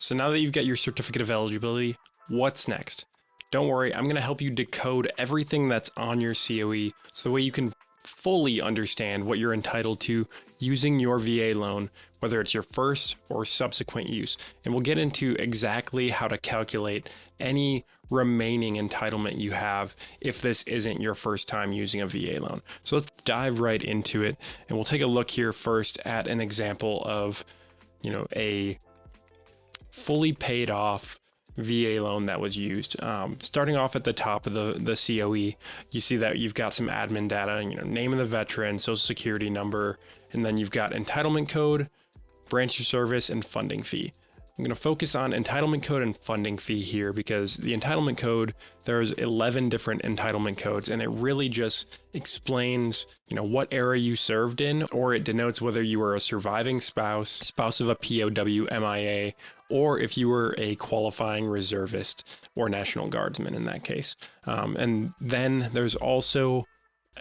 So now that you've got your certificate of eligibility, what's next? Don't worry, I'm going to help you decode everything that's on your COE so the way you can fully understand what you're entitled to using your VA loan, whether it's your first or subsequent use. And we'll get into exactly how to calculate any remaining entitlement you have if this isn't your first time using a VA loan. So let's dive right into it. And we'll take a look here first at an example of, a fully paid off VA loan that was used. Starting off at the top of the COE, you see that you've got some admin data, name of the veteran, social security number, and then you've got entitlement code, branch of service, and funding fee. I'm going to focus on entitlement code and funding fee here because the entitlement code, there's 11 different entitlement codes, and it really just explains, what era you served in, or it denotes whether you were a surviving spouse of a POW MIA, or if you were a qualifying reservist or National Guardsman in that case. And then there's also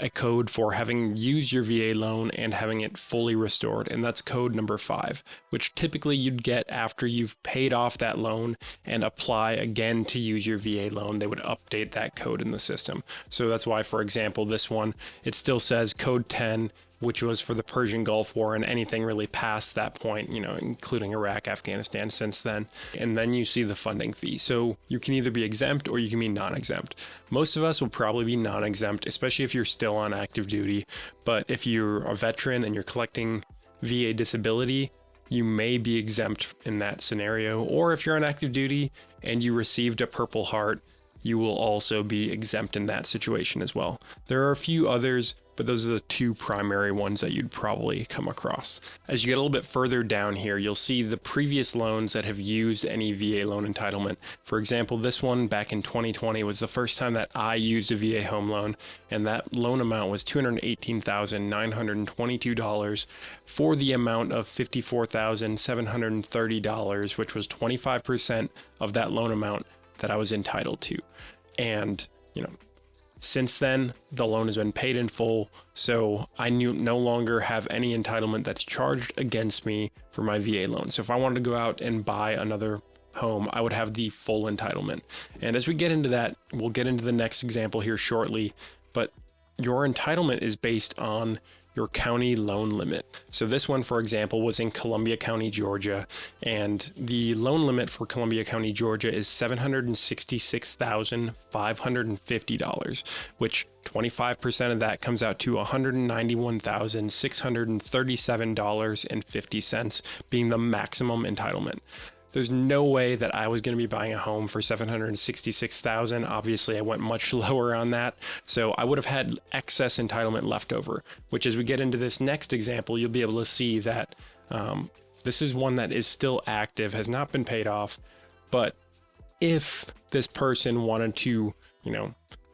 a code for having used your VA loan and having it fully restored, and that's code number 5, which typically you'd get after you've paid off that loan and apply again to use your VA loan. They would update that code in the system. So that's why, for example, this one, it still says code 10, which was for the Persian Gulf War and anything really past that point, including Iraq, Afghanistan since then. And then you see the funding fee. So you can either be exempt or you can be non-exempt. Most of us will probably be non-exempt, especially if you're still on active duty. But if you're a veteran and you're collecting VA disability, you may be exempt in that scenario. Or if you're on active duty and you received a Purple Heart, you will also be exempt in that situation as well. There are a few others, but those are the two primary ones that you'd probably come across. As you get a little bit further down here, you'll see the previous loans that have used any VA loan entitlement. For example, this one back in 2020 was the first time that I used a VA home loan, and that loan amount was $218,922 for the amount of $54,730, which was 25% of that loan amount that I was entitled to. And, since then, the loan has been paid in full, so I no longer have any entitlement that's charged against me for my VA loan. So if I wanted to go out and buy another home, I would have the full entitlement. And as we get into that, we'll get into the next example here shortly, but your entitlement is based on your county loan limit. So this one, for example, was in Columbia County, Georgia, and the loan limit for Columbia County, Georgia is $766,550, which 25% of that comes out to $191,637.50, being the maximum entitlement. There's no way that I was going to be buying a home for $766,000. Obviously, I went much lower on that. So I would have had excess entitlement left over, which as we get into this next example, you'll be able to see that this is one that is still active, has not been paid off. But if this person wanted to,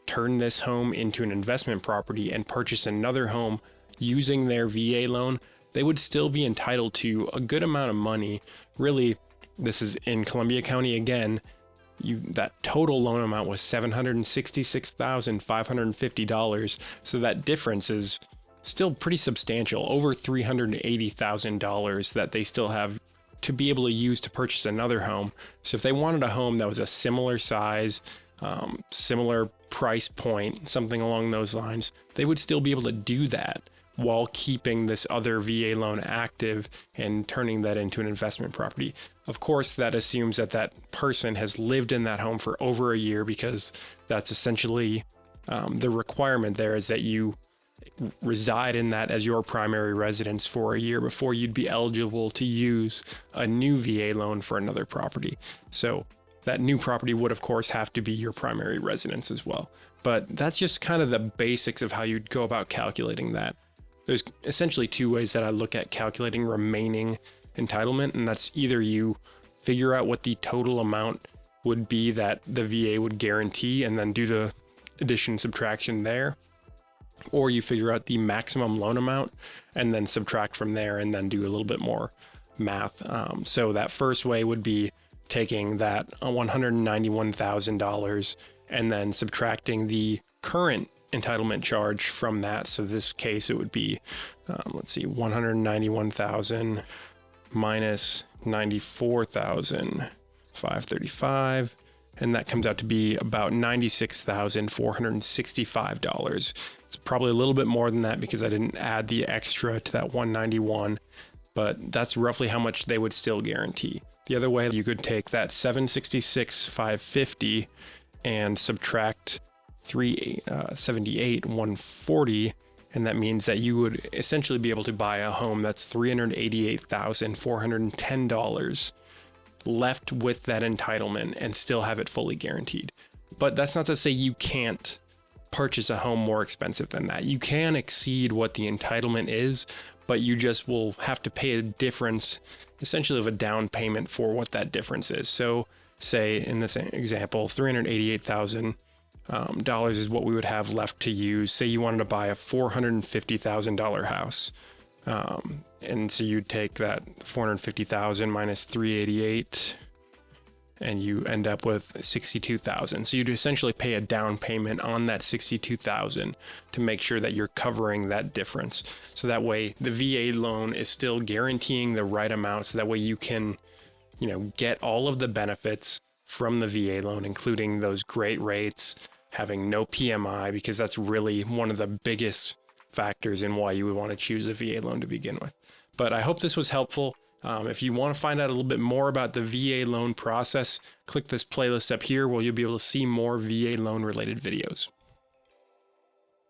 turn this home into an investment property and purchase another home using their VA loan, they would still be entitled to a good amount of money. Really, this is in Columbia County again. That total loan amount was $766,550. So that difference is still pretty substantial, over $380,000 that they still have to be able to use to purchase another home. So if they wanted a home that was a similar size, similar price point, something along those lines, they would still be able to do that while keeping this other VA loan active and turning that into an investment property. Of course, that assumes that that person has lived in that home for over a year, because that's essentially the requirement there is that you reside in that as your primary residence for a year before you'd be eligible to use a new VA loan for another property. So that new property would, of course, have to be your primary residence as well. But that's just kind of the basics of how you'd go about calculating that. There's essentially two ways that I look at calculating remaining entitlement, and that's either you figure out what the total amount would be that the VA would guarantee and then do the addition subtraction there, or you figure out the maximum loan amount and then subtract from there and then do a little bit more math. So that first way would be taking that $191,000 and then subtracting the current entitlement charge from that. So this case, it would be, let's see, 191,000 minus $94,535, and that comes out to be about $96,465. It's probably a little bit more than that because I didn't add the extra to that 191, but that's roughly how much they would still guarantee. The other way, you could take that $766,550 and subtract $378,140, and that means that you would essentially be able to buy a home that's $388,410 left with that entitlement and still have it fully guaranteed. But that's not to say you can't purchase a home more expensive than that. You can exceed what the entitlement is, but you just will have to pay a difference, essentially of a down payment for what that difference is. So say in this example, $388,000 is what we would have left to use. Say you wanted to buy a $450,000 house. And so you'd take that 450,000 minus 388 and you end up with 62,000. So you'd essentially pay a down payment on that 62,000 to make sure that you're covering that difference. So that way the VA loan is still guaranteeing the right amount. So that way you can, get all of the benefits from the VA loan, including those great rates, having no PMI, because that's really one of the biggest factors in why you would want to choose a VA loan to begin with. But I hope this was helpful. If you want to find out a little bit more about the VA loan process, click this playlist up here where you'll be able to see more VA loan related videos.